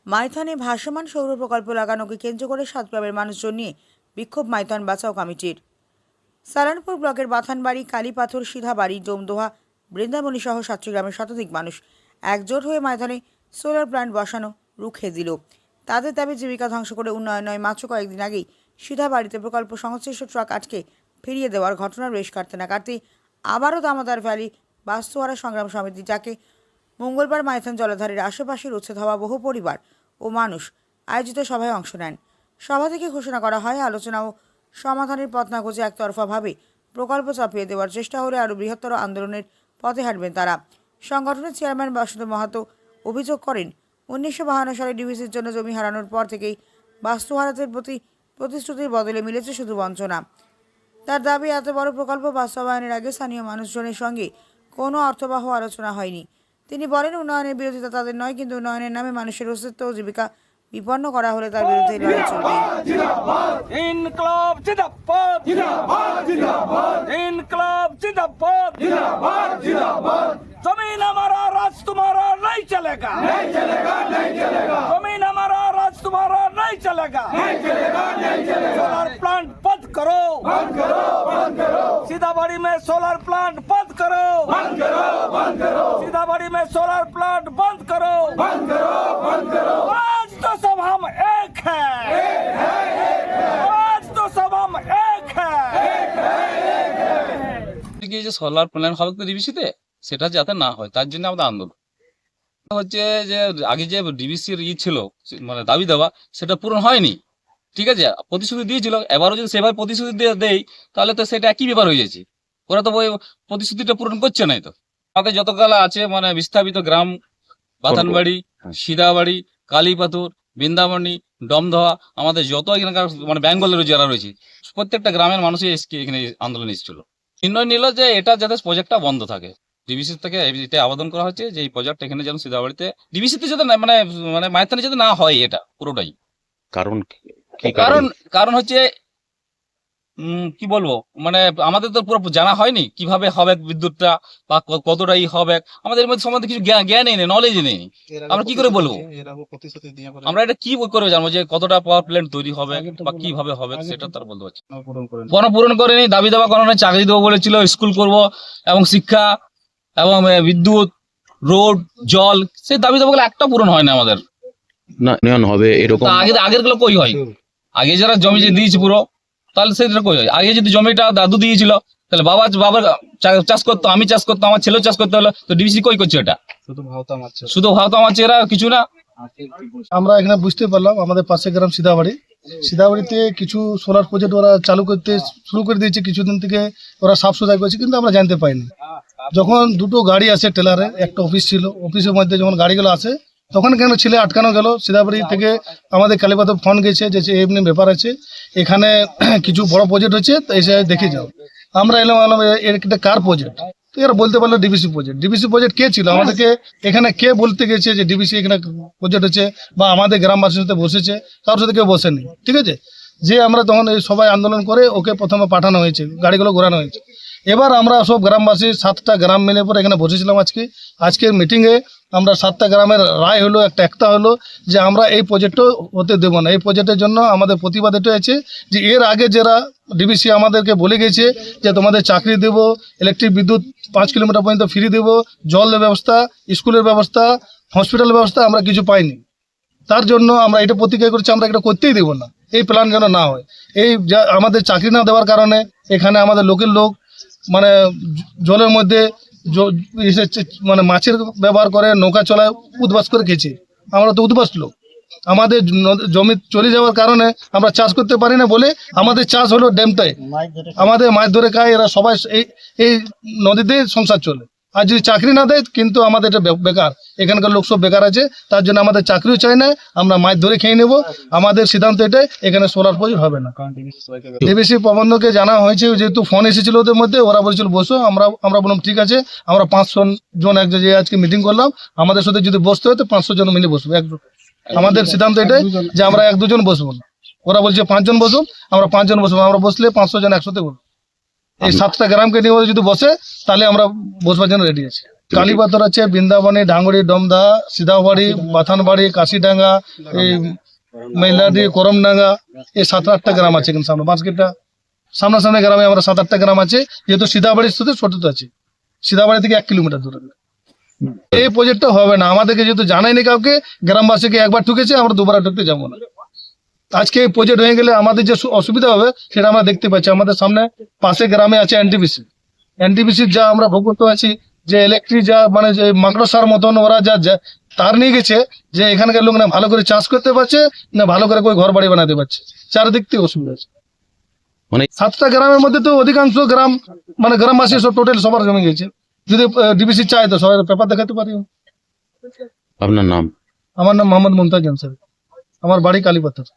মাইথনে ভাসমান সৌর প্রকল্প লাগানোকে কেন্দ্র করে সাতগ্রামের মানুষজন নিয়ে বিক্ষোভ মাইথন বাঁচাও কমিটির। সালানপুর ব্লকের বাথানবাড়ি, কালীপাথর, সিধাবাড়ি, ডোমদোহা, বৃন্দাবনী সহ 7টি গ্রামের শতাধিক মানুষ একজোট হয়ে মাইথনে সোলার প্ল্যান্ট বসানো রুখে দিল। তাদের দাবি জীবিকা ধ্বংস করে উন্নয়ন নয়। মাত্র কয়েকদিন আগেই সিধাবাড়িতে প্রকল্প সংশ্লিষ্ট ট্রাক আটকে ফিরিয়ে দেওয়ার ঘটনার রেশ কাটতে না কাটতেই আবারও দামোদর ভ্যালি বাস্তুহারা সংগ্রাম সমিতি, যাকে মঙ্গলবার মাইথন জলাধারের আশেপাশে উচ্ছেদ হওয়া বহু পরিবার ও মানুষ আয়োজিত সভায় অংশ নেন। সভা থেকে ঘোষণা করা হয়, আলোচনা ও সমাধানের পথ না খুঁজে একতরফাভাবে প্রকল্প চাপিয়ে দেওয়ার চেষ্টা হলে আরও বৃহত্তর আন্দোলনের পথে হাঁটবেন তারা। সংগঠনের চেয়ারম্যান বাসুদেব মাহাতো অভিযোগ করেন, 1952 সালে ডিভিসির জন্য জমি হারানোর পর থেকেই বাস্তুহারাদের প্রতি প্রতিশ্রুতির বদলে মিলেছে শুধু বঞ্চনা। তার দাবি, এত বড় প্রকল্প বাস্তবায়নের আগে স্থানীয় মানুষজনের সঙ্গে কোনো অর্থবহ আলোচনা হয়নি। তিনি বলেন, উন্নয়নের বিরোধিতা তাদের নয়, কিন্তু উন্নয়নের নামে মানুষের অস্তিত্ব ও জীবিকা বিপন্ন করা হলে তার বিরুদ্ধে লড়াই চলবে। ইনকলাব জিন্দাবাদ, জিন্দাবাদ, জিন্দাবাদ। ইনকলাব জিন্দাবাদ, জিন্দাবাদ, জিন্দাবাদ। जमीन हमारा, राज तुम्हारा नहीं चलेगा, नहीं चलेगा, नहीं चलेगा। जमीन हमारा, राज तुम्हारा नहीं चलेगा, नहीं चलेगा, नहीं चलेगा। सोलर प्लांट बंद करो, बंद करो, बंद करो। सीताबाड़ी में सोलर प्लांट बंद करो, बंद करो, बंद करो। सीताबाड़ी में सोलर प्लांट बंद करो, बंद करो, बंद करो। आज तो सब हम एक है, आज तो सब हम एक है। যে সোলার প্ল্যান্ট হবে তো ডিবিসিতে, সেটা যাতে না হয় তার জন্য আমাদের আন্দোলন হচ্ছে। যে আগে যে ডিবিসির ছিল মানে দাবি দেওয়া, সেটা পূরণ হয়নি, ঠিক আছে। প্রতিশ্রুতি দিয়েছিল, এবারও যদি সেভাবে প্রতিশ্রুতি দেয় তাহলে তো সেটা একই ব্যাপার হয়ে যাচ্ছে। ওরা তো ওই প্রতিশ্রুতিটা পূরণ করছে না। তো আমাদের যতকাল আছে মানে বিস্তাপিত গ্রাম, বাথানবাড়ি, সিধাবাড়ি, কালীপাথর, বৃন্দাবনী, ডমদোহা, আমাদের যত এখানকার মানে বেঙ্গলের যারা রয়েছে প্রত্যেকটা গ্রামের মানুষই এখানে আন্দোলন এসেছিল। নির্ণয় নিল যে এটা যাতে প্রজেক্টটা বন্ধ থাকে। ডিবিসি থেকে এটা আবেদন করা হচ্ছে যে এই প্রজেক্ট এখানে যেন সিধাবাড়িতে ডিবিসিতে যাতে মানে মানে মাইথনে যাতে না হয়, এটা পুরোটাই। কারণ কারণ হচ্ছে কি বলবো, মানে আমাদের তো পুরো জানা হয়নি কিভাবে হবে বিদ্যুৎটা বা কতটাই হবে। আমাদের মধ্যে সম্বন্ধে কিছু জ্ঞানই নেই, নলেজ নেই। আমরা কি করে বলবো? আমরা এটা কি করে জানবো যে কতটা পাওয়ার প্ল্যান্ট তৈরি হবে বা কিভাবে হবে, সেটা তার বলতে পারছি না। পূরণ করেনি, দাবি দাবা করানো, চাকরি দেবো বলেছিল, স্কুল করব এবং শিক্ষা এবং বিদ্যুৎ, রোড, জল, সেই দাবি দাবাগুলো একটা পূরণ হয় না আমাদের। না উন্নয়ন হবে এরকম আগের গুলো কই হয়? আগে যারা জমি যে দিয়েছে পুরো, তাহলে সেটা কই হয়? আগে যদি জমিটা দাদু দিয়েছিল, তাহলে বাবা চাষ করতো, আমি চাষ করতাম, আমার ছেলেও চাষ করতে হলো, তো ডিবিসি কই করছে? এটা শুধু ভাবতো আমার চেহারা, কিছু না। আমরা এখানে বুঝতে পারলাম আমাদের পাশে গ্রাম সিধাবাড়িতে কিছু সোলার প্রজেক্ট ওরা চালু করতে শুরু করে দিয়েছে। কিছুদিন থেকে ওরা সাফ সুদাই করছে, কিন্তু আমরা জানতে পাইনি। যখন দুটো গাড়ি আসে টেলারে, একটা অফিস ছিল, অফিসের মধ্যে যখন গাড়িগুলো আসে তখন কেন ছেলে আটকানো গেল। সিধাবাড়ি থেকে আমাদের কালীপাথর ফোন গেছে যে এমনি ব্যাপার আছে, এখানে কিছু বড় প্রজেক্ট হচ্ছে, তো এসে দেখে যাও। আমরা এলাম এর একটা কার প্রজেক্ট, তো এরা বলতে পারলো ডিবিসি প্রজেক্ট। ডিবিসি প্রজেক্ট কে ছিল আমাদেরকে এখানে কে বলতে গেছে যে ডিবিসি এখানে প্রজেক্ট হচ্ছে, বা আমাদের গ্রামবাসীর সাথে বসেছে? কারোর সাথে কেউ বসেনি, ঠিক আছে। যে আমরা তখন এই সবাই আন্দোলন করে ওকে প্রথমে পাঠানো হয়েছে, গাড়িগুলো ঘোরানো হয়েছে। এবার আমরা সব গ্রামবাসী 7টা গ্রাম মিলে পরে এখানে বসেছিলাম। আজকের মিটিংয়ে আমরা 7টা গ্রামের রায় হলো, একটা হলো যে আমরা এই প্রজেক্টও হতে দেবো না। এই প্রজেক্টের জন্য আমাদের প্রতিবাদ এটা আছে যে এর আগে যারা ডিবিসি আমাদেরকে বলে গেছে যে তোমাদের চাকরি দেবো, ইলেকট্রিক বিদ্যুৎ 5 কিলোমিটার পর্যন্ত ফ্রি দেবো, জলের ব্যবস্থা, স্কুলের ব্যবস্থা, হসপিটালের ব্যবস্থা, আমরা কিছু পাইনি। তার জন্য আমরা এটা প্রতিজ্ঞা করছি, আমরা এটা করতেই দেবো না। এই প্ল্যান যেন না হয়। এই আমাদের চাকরি না দেওয়ার কারণে এখানে আমাদের লোকের লোক মানে জলের মধ্যে মানে মাছের ব্যবহার করে, নৌকা চলায় উদ্বাস করে খেয়েছে। আমরা তো উদ্বাস লোক, আমাদের জমি চলে যাওয়ার কারণে আমরা চাষ করতে পারি না বলে আমাদের চাষ হলো ড্যামটায়, আমাদের মাছ ধরে খায়। এরা সবাই এই নদীতে সংসার চলে। আর যদি চাকরি না দেয় কিন্তু আমাদের এটা বেকার, এখানকার লোক সব বেকার আছে। তার জন্য আমাদের চাকরিও চাই না, আমরা মাছ ধরে খেয়ে নেব। আমাদের সিদ্ধান্ত এটাই, এখানে সোলার প্রজেক্ট হবে না। ডিবিসি প্রবন্ধকে জানা হয়েছে, যেহেতু ফোন এসেছিল ওদের মধ্যে, ওরা বলছিল বসো। আমরা বললাম ঠিক আছে। আমরা 500 জন এক জায়গায় আজকে মিটিং করলাম। আমাদের সাথে যদি বসতে হয় তো 500 জন মিলে বসবো। আমাদের সিদ্ধান্ত এটাই যে আমরা 1-2 জন বসবো না। ওরা বলছে 5 জন বসুন, আমরা 5 জন বসবো। আমরা বসলে 500 জন একসাথে বসবো। এই 7টা গ্রামকে নিয়ে যদি বসে তাহলে আমরা বসবার জন্য রেডি আছি। কালীপাথর আছে, বৃন্দাবনী, ডাঙ্গুড়ি, ডমদা, সিধাবাড়ি, বাথানবাড়ি, কাশিডাঙ্গা, এই মেলাডি, করমডাঙ্গা, এই 7-8টা গ্রাম আছে। কিন্তু সামনে বাঁশগেটটা সামনাসামনি গ্রামে আমরা 7-8টা গ্রাম আছে, যেহেতু সিধাবাড়ির সাথে ছোট আছে, সিধাবাড়ি থেকে 1 কিলোমিটার দূরে। এই প্রজেক্টটা হবে না, আমাদেরকে যেহেতু জানায়নি কাউকে, গ্রামবাসীকে একবার ঠুকেছে, আমরা দুবার ঢুকতে যাবো না। আজকে এই প্রজেক্ট হয়ে গেলে আমাদের যে অসুবিধা হবে সেটা আমরা দেখতে পাচ্ছি। আমাদের সামনে পাশে গ্রামে আছে এনটিপিসির যা আমরা ভোগ করতে আছি, যে ইলেকট্রিক যা মানে যে মাকড়সার মতন ওরা যা তার নিয়ে গেছে, যে এখানকার লোক না ভালো করে চাষ করতে পারছে, না ভালো করে કોઈ ঘর বাড়ি বানাতে পারছে, চারিদিক থেকে অসুবিধা আছে। মানে 7টা গ্রামের মধ্যে তো অধিকাংশ গ্রাম মানে গ্রামবাসী সব টোটাল সবার জমে গেছে। যদি ডিবিসি চায় তো সবাই পেপার দেখাতে পারি। আপনার নাম? আমার নাম মোহাম্মদ মুমতাজ আনসারি, আমার বাড়ি কালীপাথর।